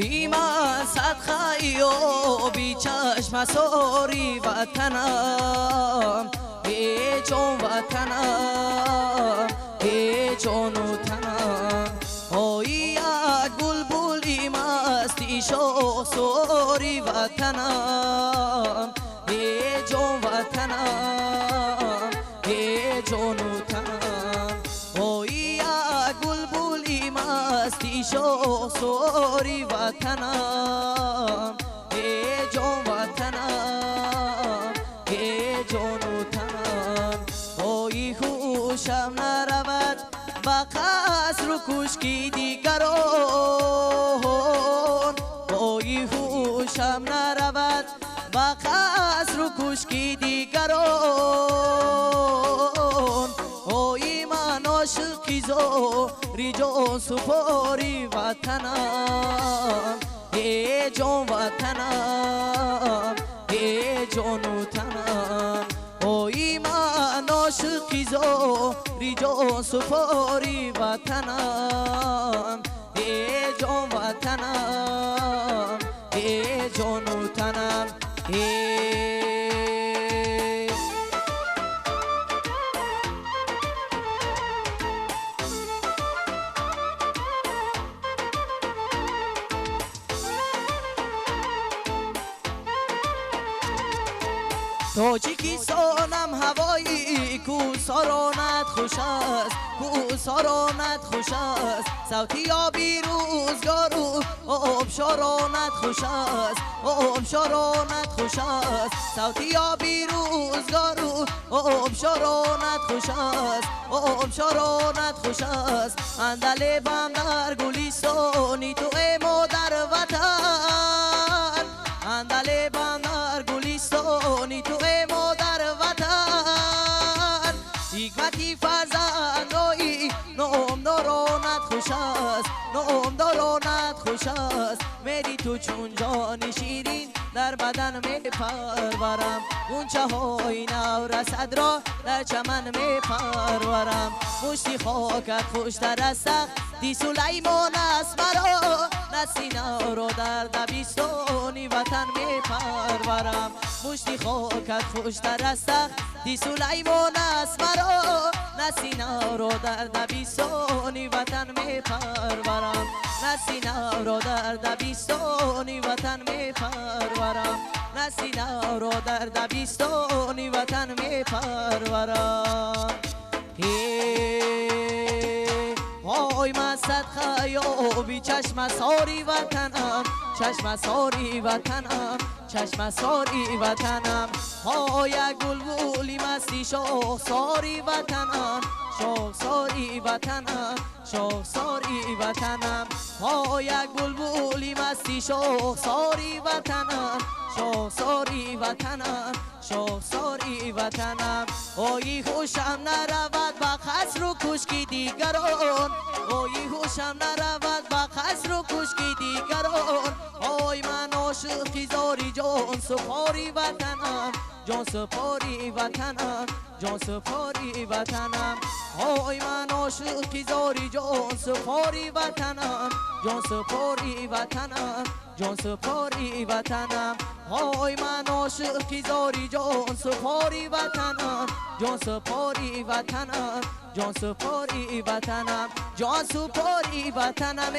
وای من صد خیابی چشم ساری وطنم ای جان وطنم ای جان و تنم وای یک بلبلی مستی شاخساری وطنم ای جان وطنم ای جان و تنم وای یک بلبلی مستی شاخساری وطنم ای جان وطنم ای جان و تنم وای هوشم نرود با قصر و کشکی دیگران وای هوشم نرود با قصر و کشکی دیگران وای من عاشقی زاری جان سپاری وطنم ای جان وطنم ای جان و تنم وای من عاشقی زاری جان سپاری وطنم ای جان وطنم ای جان و تنم تاجیکستانم هوایی کوسارانت خوش است کوسارانت خوش است صوتی آبی روزگار و آبشارانت خوش است آبشارانت خوش است صوتی آبی روزگار و آبشارانت خوش است آبشارانت خوش است اندل بم در گلیستانی تو ای مادر وطن اندل بم در گلیستانی تو ای مادر وطن حکمتی فرزندایی نامدارانت خوش است نامدارانت خوش است میری تو چون جان شیرین در بدن می پرورم گونچه های نو رسد را در چمن می پرورم مشتی خاکت خوشتر از سختی سلیمان است مرا نسینه را در دبیستانی وطن می پرورم مشتی خاکت خوشتر از سختی سلیمان است مرا نسینه را در دبیستانی وطن می پرورم نسینه را در دبیستانی وطن می پرورم نسینه را در دبیستانی وطن می پرورم وای من صد خیابی چشم ساری وطنم چشم ساری وطنم چشم ساری وطنم ها یک بلبلی مستی شاخساری وطنم شاخساری وطنم شاخساری وطنم ها یک بلبلی مستی شاخساری وطنم شاخساری وطنم شاخساری وطنم وای هوشم نرود با قصر و کشکی دیگران وای هوشم نرود با قصر و کشکی دیگران وای من عاشقی زاری جان سپاری وطنم جان سپاری وطنم جان سپاری وطنم وای من عاشقی زاری جان سپاری وطنم جان سپاری وطنم جان سپاری وطنم وای من عاشقی زاری جان سپاری وطنم جان سپاری وطنم جان سپاری وطنم جان سپاری وطنم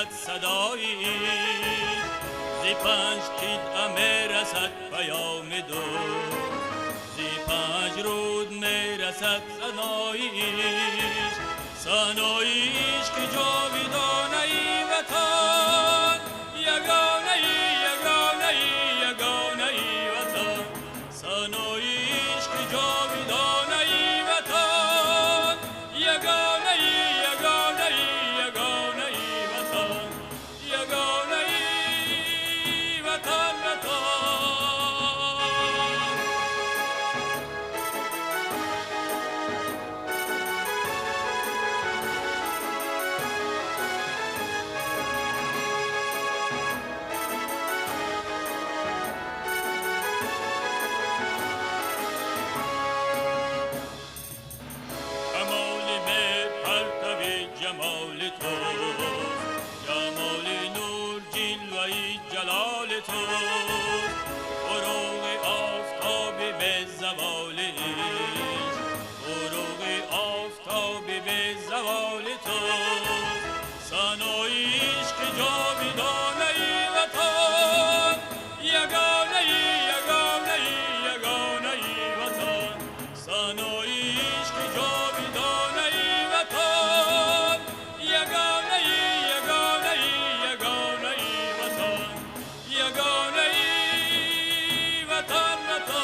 میرسد صدایی، زی پنج قطعه رسد پیام دوست، زی پنج رود میرسد ثناییش، ثناییش که جاویدانه ای وطن، یگانه ای یگانه ای یگانه ای وطن، ثناییش که جاویدانه ای وطن، یگانه ای یگانه ای یگانه ای وطن، یگانه ای وطن وطن. جمال تو، جمال نور جلوه جلال تو، فروغ آفتاب به زوالش، فروغ آفتاب به زوال تو، ثناییش که جاویدانه ای وطن، یگانه ای یگانه ای یگانه ای وطن، ثناییش که جاویدانه ای وطن، یگانه ای یگانه ای یگانه ای وطن، یگانه ای وطن وطن.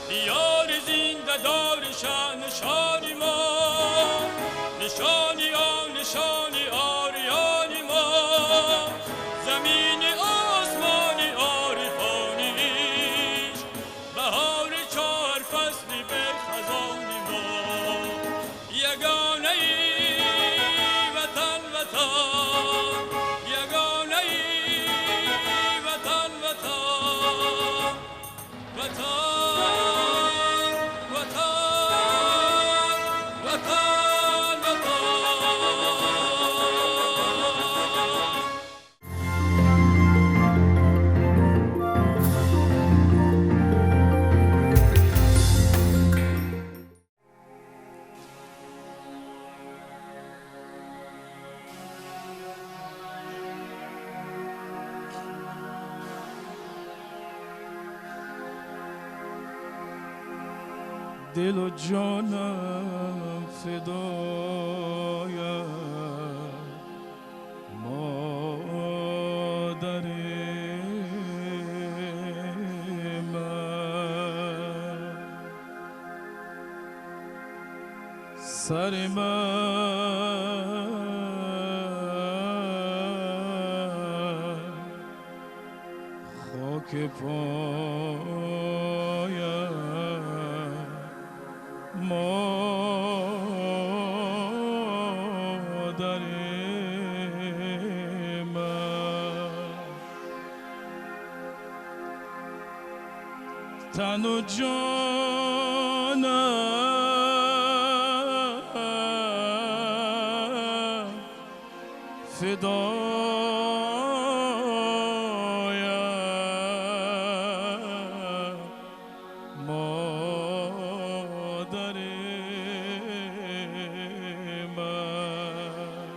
دیار زنده دار نشانی ما، نشانی آن نشانی آریانی ما، زمین آسمانی عارفانیش، بهار چهار فصلی به خزانی ما، یگانه ای وطن وطن، یگانه ای وطن وطن، وطن دل و جانم فدای مادر من، سر من خاک پایم، مادر من، تن و جانم فدایم، مادر من،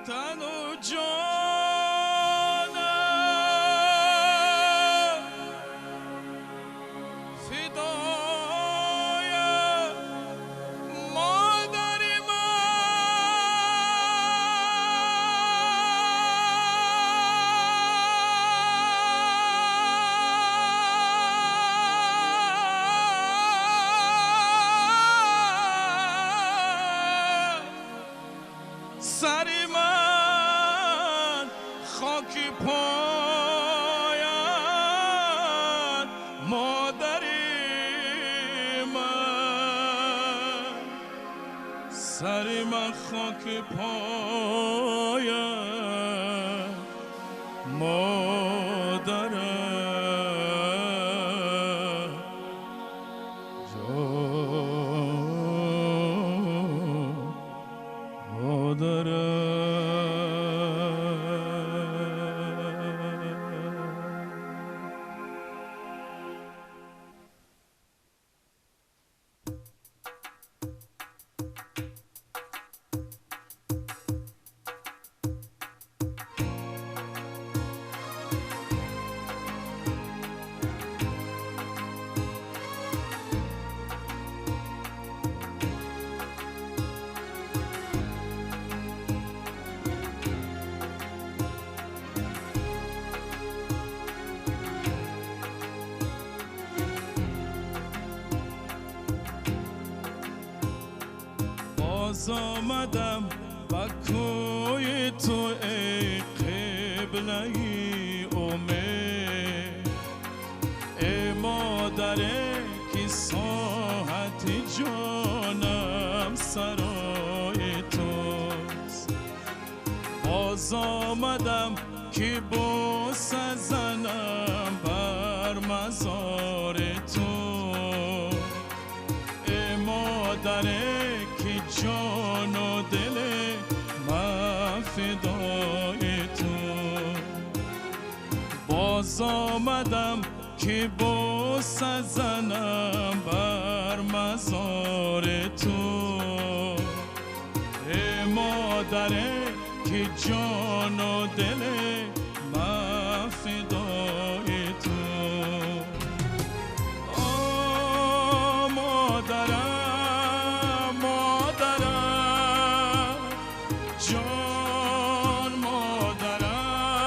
تن و جانم فدایم، مادر سر من خاک پایم، مادر من، سر من خاک پایم، مادرم جان، مادرم باز آمدم و کوی تو ای قبله امید، ای مادره که ساحت جانم سرای توست. باز آمدم که بوسه زنم بر مزار تو، ای مادره که جان و دل من فدای تو. باز آمدم که بوسه زنم بر مزار تو، ای مادره که جان و دل من فدای تو. آه مادرم مادرم جان، مادرم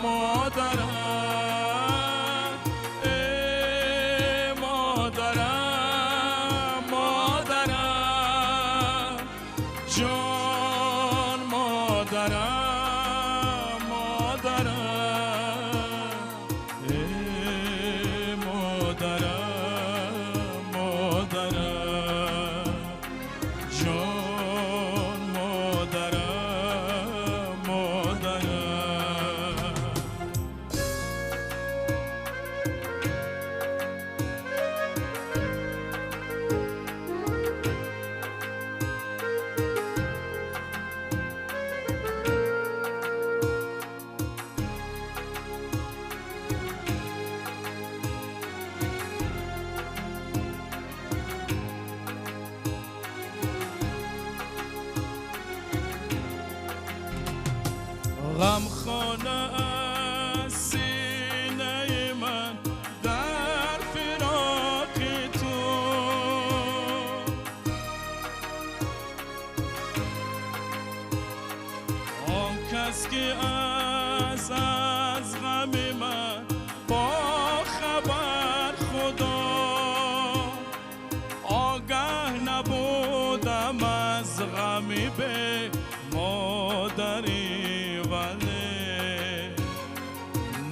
مادرم ای مادرم مادرم جان، مادرم مادرم ای مادرم مادرم جان، مادرم مادرم. غمخانه از سینه من در فراق تو، آن کس که از غم من با خبر خدا، آگه نبودم از غمی به مادری،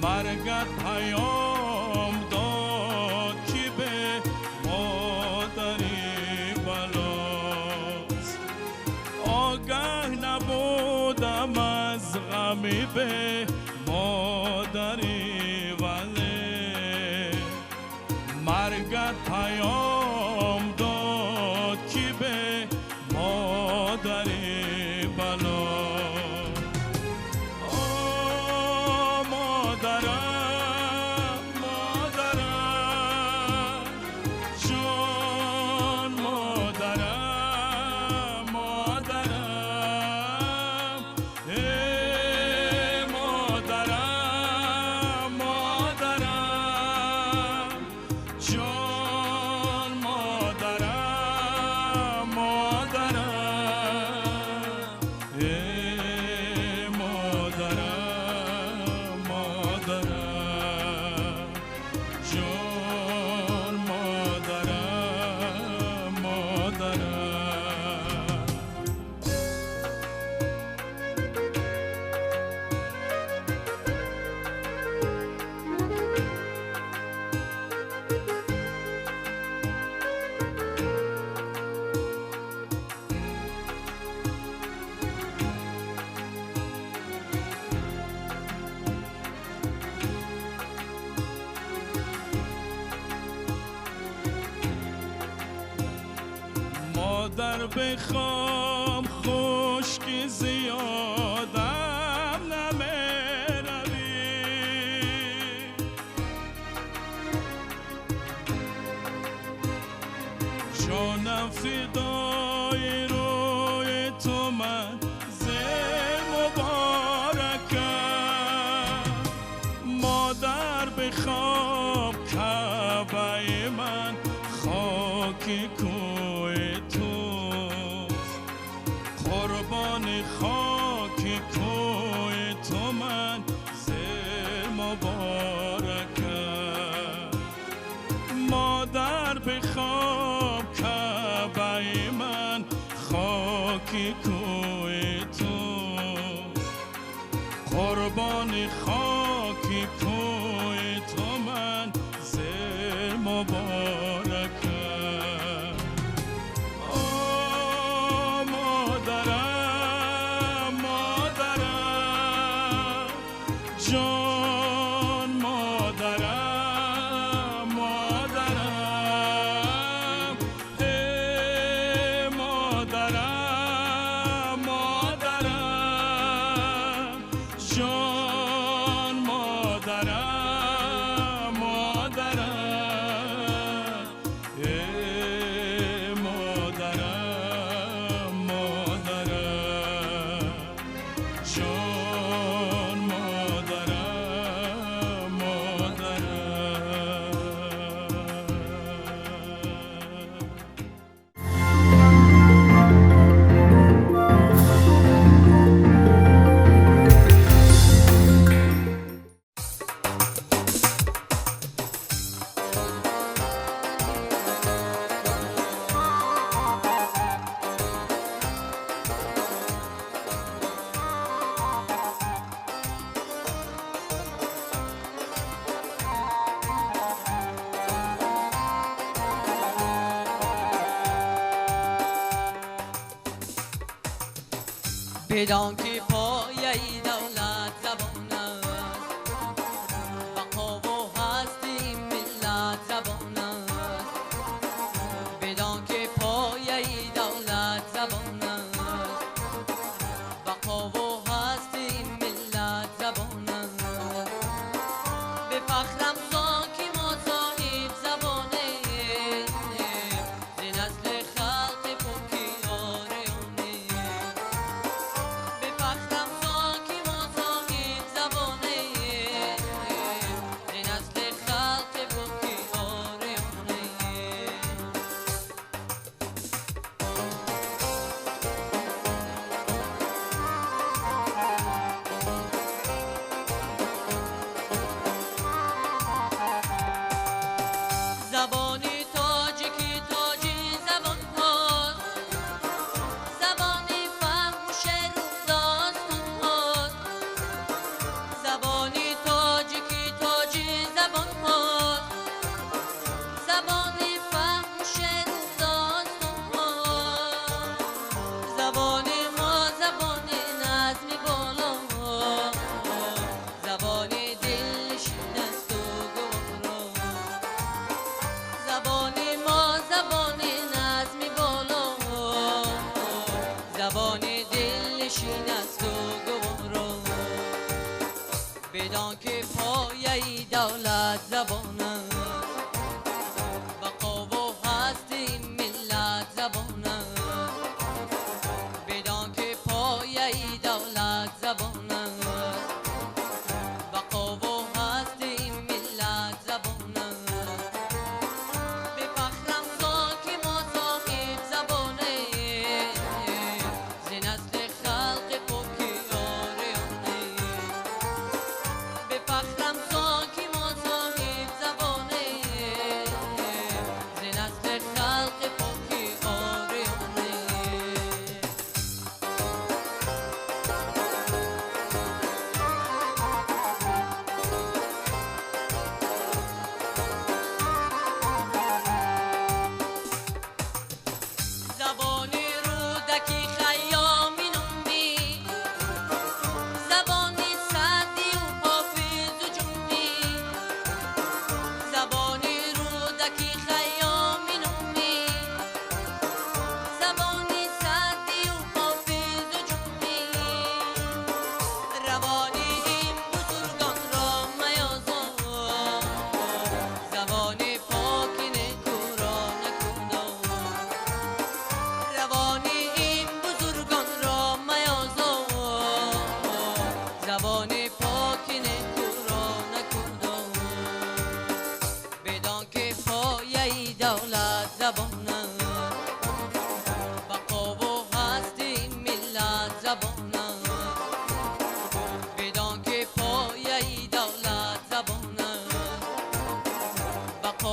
مرگت پیام داد که به مادری بلاست. آگه نبودم از غمی به مادری، ولی مرگت پیام داد که به مادری بلاست. مادر بخوام خشک زیادم نمیروی، جانم فدای روی تو من زیر مبارکم. مادر بخوام کعبه من خاکی کوی تو، قربان خاک کوی تو من زیر مبارکم. مادر بخواب کعبه من خواب کوی تو، قربان خاک کوی تو منزل مبارکم. آه مادرم مادرم جان، مادرم مادرم ای مادرم مادرم جان، مادرم مادرم ای مادرم مادرم جان، مادرم مادرم. بدان که پایه دولت زبان است، بقا و هستی ملت زبان است. بدان که پایه دولت زبان است، بقا و هستی ملت زبان است. به فخرم که ما صاحب زبانه، ز نسل خلق پاکی آریانه. به فخرم که ما صاحب زبانه، ز نسل خلق پاکی آریانه. زبانی تاجیکی تاجی زبان هاست، زبانی فهم و شعر و داستان هاست. زبانی تاجیکی تاجی زبان هاست، زبانی فهم و شعر و داستان هاست. زبانی ما زبانی نظمی بالا، زبانی دلشین است و گوارا. زبانی ما زبانی نظمی بالا، زبانی دلشین است و گوارا. بدان که پایه دولت زبان است، بقا و هستی ملت زبان است. بدان که پایه دولت زبان است، بقا و هستی ملت زبان است. به فخرم که ما صاحب زبانه، ز نسل خلق پاکی آریانه. به فخرم که ما صاحب زبانه، ز نسل خلق پاکی آریانه. زبانی رودکی خیامی نومی، زبانی سعدی و حافظ و جنبی. زبانی رودکی خیامی نومی، زبانی سعدی و حافظ و جنبی. روانی این بزرگان را میازار، زبانی پاک نیکو را نکردار. روانی این بزرگان را میازار، زبانی پاک نیکو را نکردار. بدان که پایه دولت زبان است، بقا و هستی ملت زبان است. بدان که پایه دولت زبان است، بقا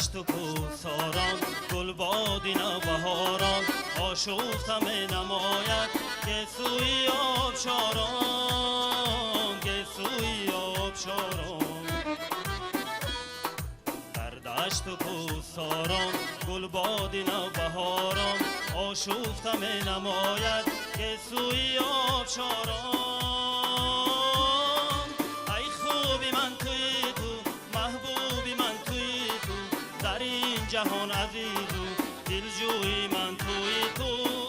دشت و کوساران گل بادی نوبهاران آشفتم نماید که سوی آبشاران که سوی آبشاران در دشت و کوساران گل بادی نوبهاران آشفتم نماید که سوی آبشاران ای خوبی من توی تو محبوبی من توی تو در این جهان عزیز و دلجویی من توی تو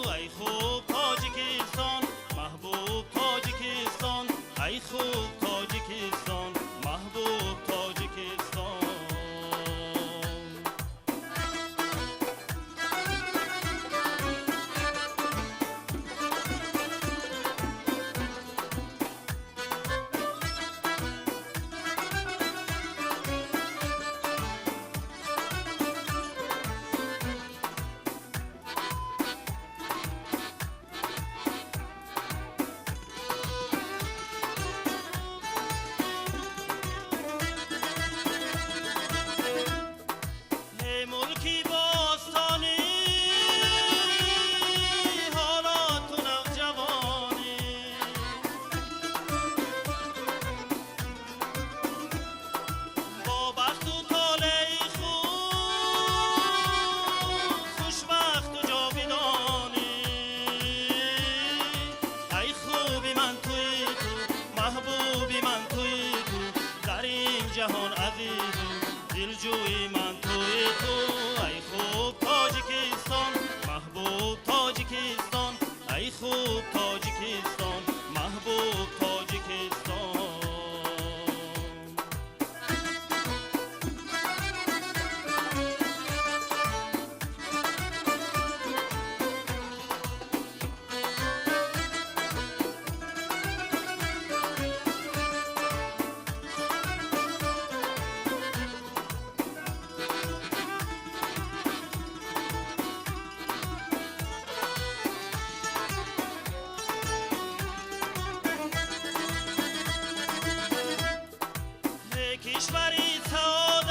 ای خوب تاجیکستان محبوب تاجیکستان ای خوب تاجیکستان محبوب تاجیکستان ملکی باستانی حالا تو نوجوانی با بخت و طالعی خوب خوشبخت و جاودانی ای خوبی من توی تو محبوبی من توی تو در این جهان عزیز و دلجویی من توی تو ای خوب تاجیکستان محبوب تاجیکستان ای خوب تاجیکستان محبوب تاجیکستان کشوری سعادت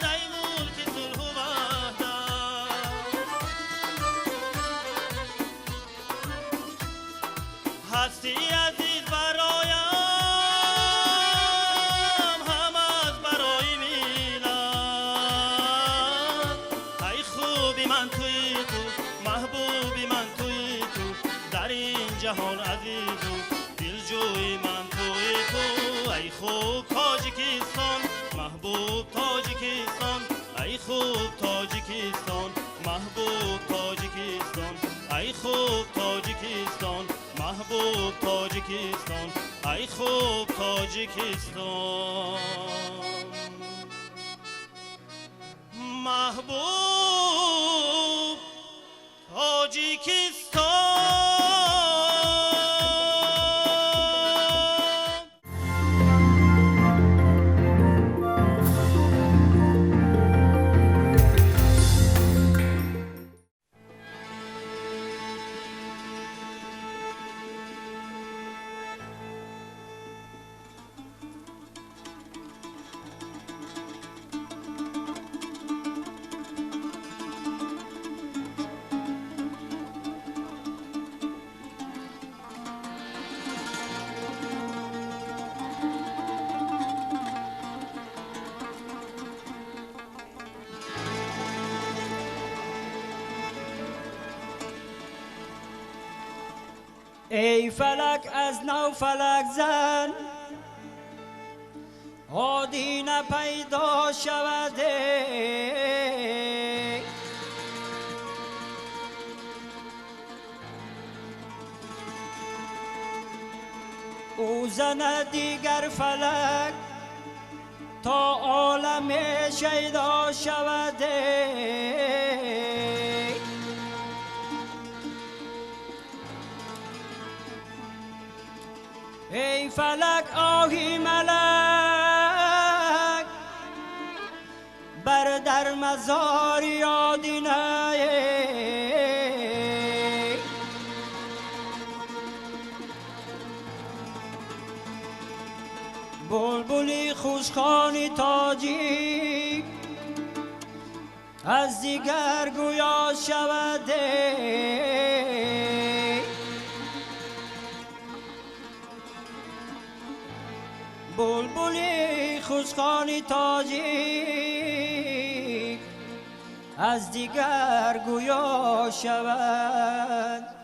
ای ملک صلح و وحدت هستی عزیز برایم هم از برای میلاد ای خوبی من توی تو محبوبی من توی تو در این جهان عزیز و دلجویی من توی تو ای خوب تاجیکستان محبوب تاجیکستان ای خوب تاجیکستان محبوب تاجیکستان ای خوب تاجیکستان محبوب تاجیکستان ای خوب تاجیکستان محبوب تاجیکستان ای فلک از نو فلک زن آدینه پیدا شوده او زن دیگر فلک تا عالم شیدا شوده ای فلک آهی ملک بر در مزار یادینه بلبلی خوش خوشخوانی تاجیک از دیگر گویا شوده بلبلی خوشخوانی تاجیک از دیگر گویا شود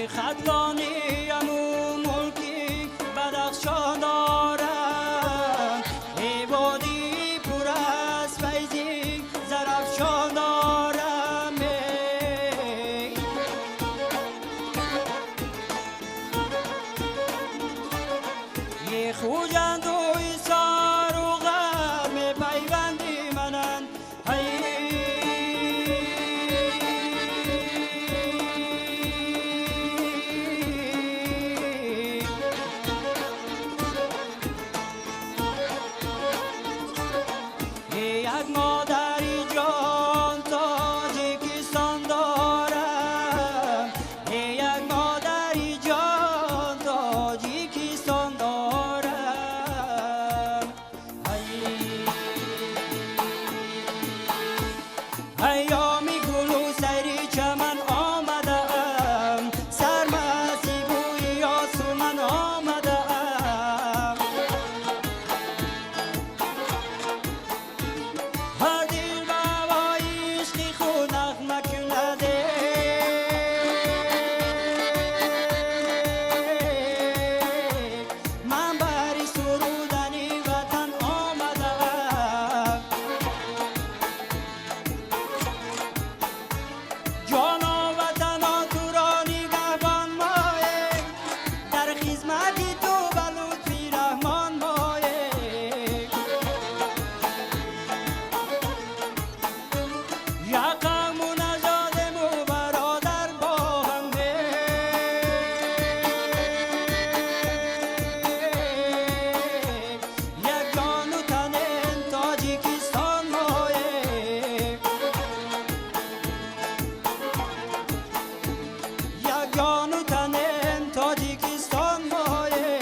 خدلانی امو ملکی بدخشان دارم عبادی پر از فیضی زرفشان دارم یه خوجند و ایسار و غم پیوندی منن یک مادری جان تاجیکستان دارم یک مادری جان تاجیکستان دارم ایامی گل و سری چمن آمدم سرمستی بوی آسمان آمدم هر دل بوای عشقی خود نغمه کنده من بری سرودنی وطن آمدم جانا وطنا تو را نگهبان مایه در خدمتی تو به لطفی رحمان مایه یقم و نژادم و برادر با همه یک جان و تن تاجیکستان مایه یک جان و تن تاجیکستان مایه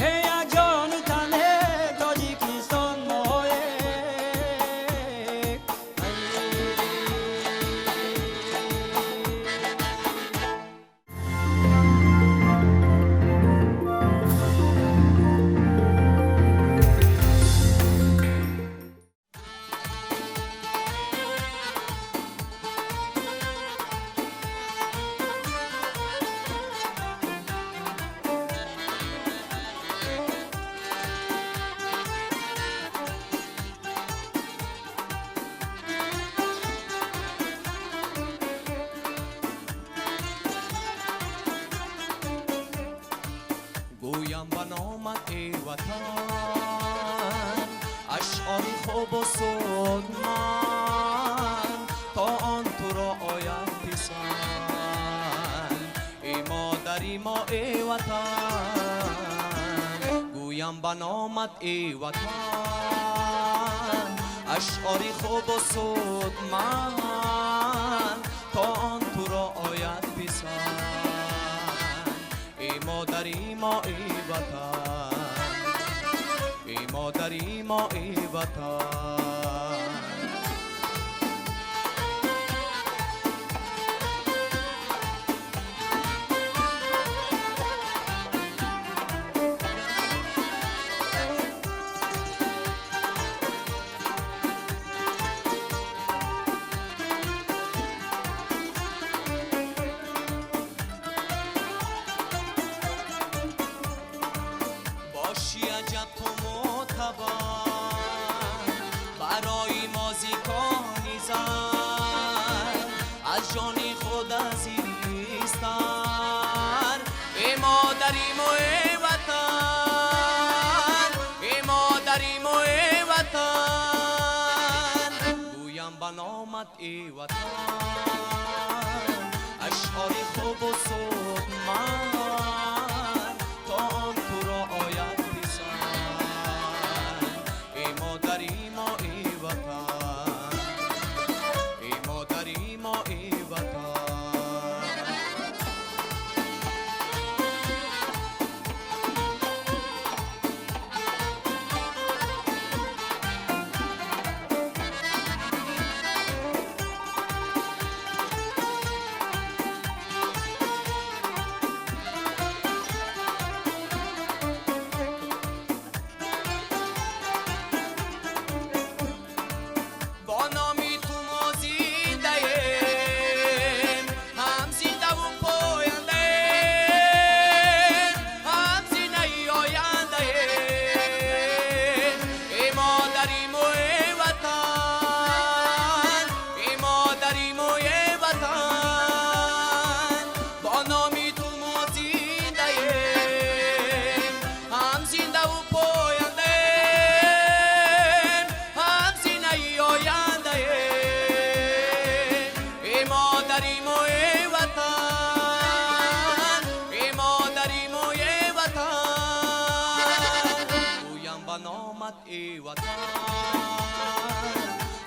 یک جان و تن تاجیکستان مایه گویم به نامت ای وطن اشعار خوب و سود من تا آن تو را آید پسند ای مادری ما ای وطن گویم به نامت ای وطن اشعاری خوب و سود من تا آن تو را آید پسند ای مادری ما ای وطن ای مادری ما ای وطن باشی عجب تو معتبر گویم بنامت ای وطن اشعاری خوب و صبح من تا آن تو را آید پسند ای مادری ما ای وطن ای مادری ما ای وطن ای وطن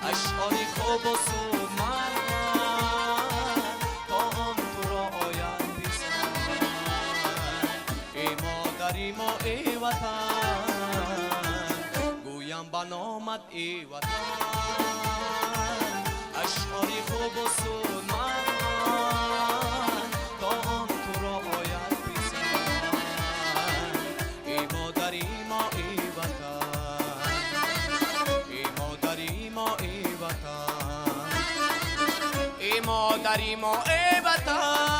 اشعاری خوب و صبح من تا آن تو را آید پسند ای مادری ما ای وطن گویم بنامت ای وطن اشعاری خوب و صبح من تا آن تو را آید پسند ای مادری ما ای وطن ای مادری ما ای وطن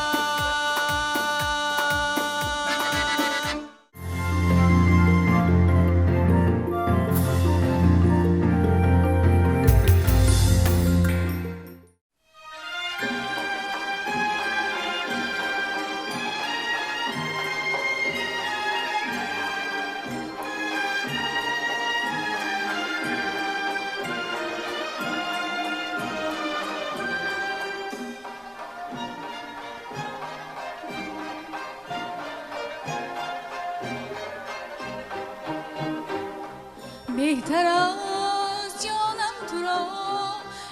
بهتر از جانم تو را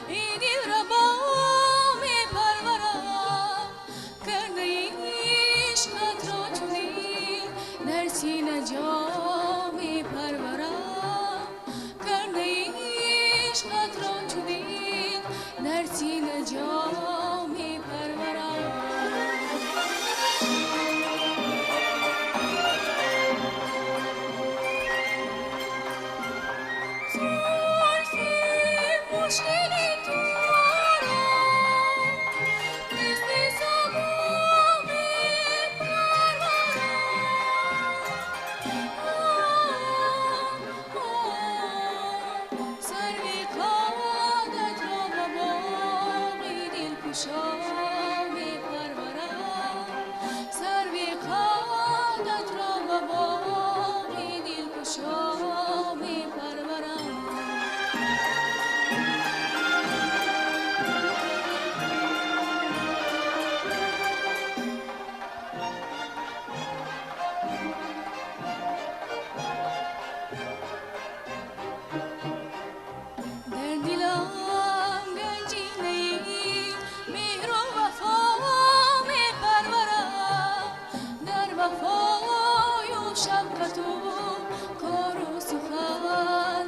این دل را با میپرورم کرده عشقت را چنین در سینه جا میپرورم کرده عشقت را چنین در سینه جا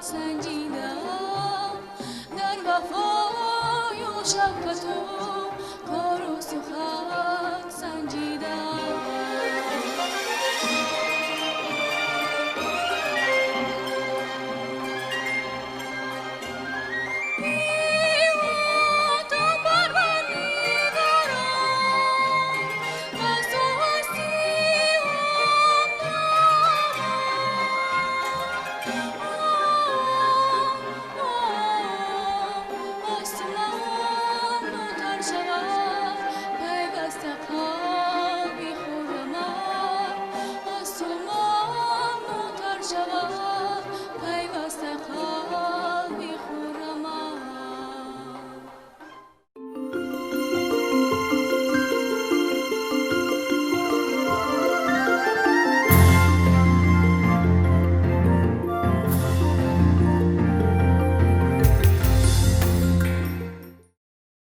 سنجیدم در وفای و شفقت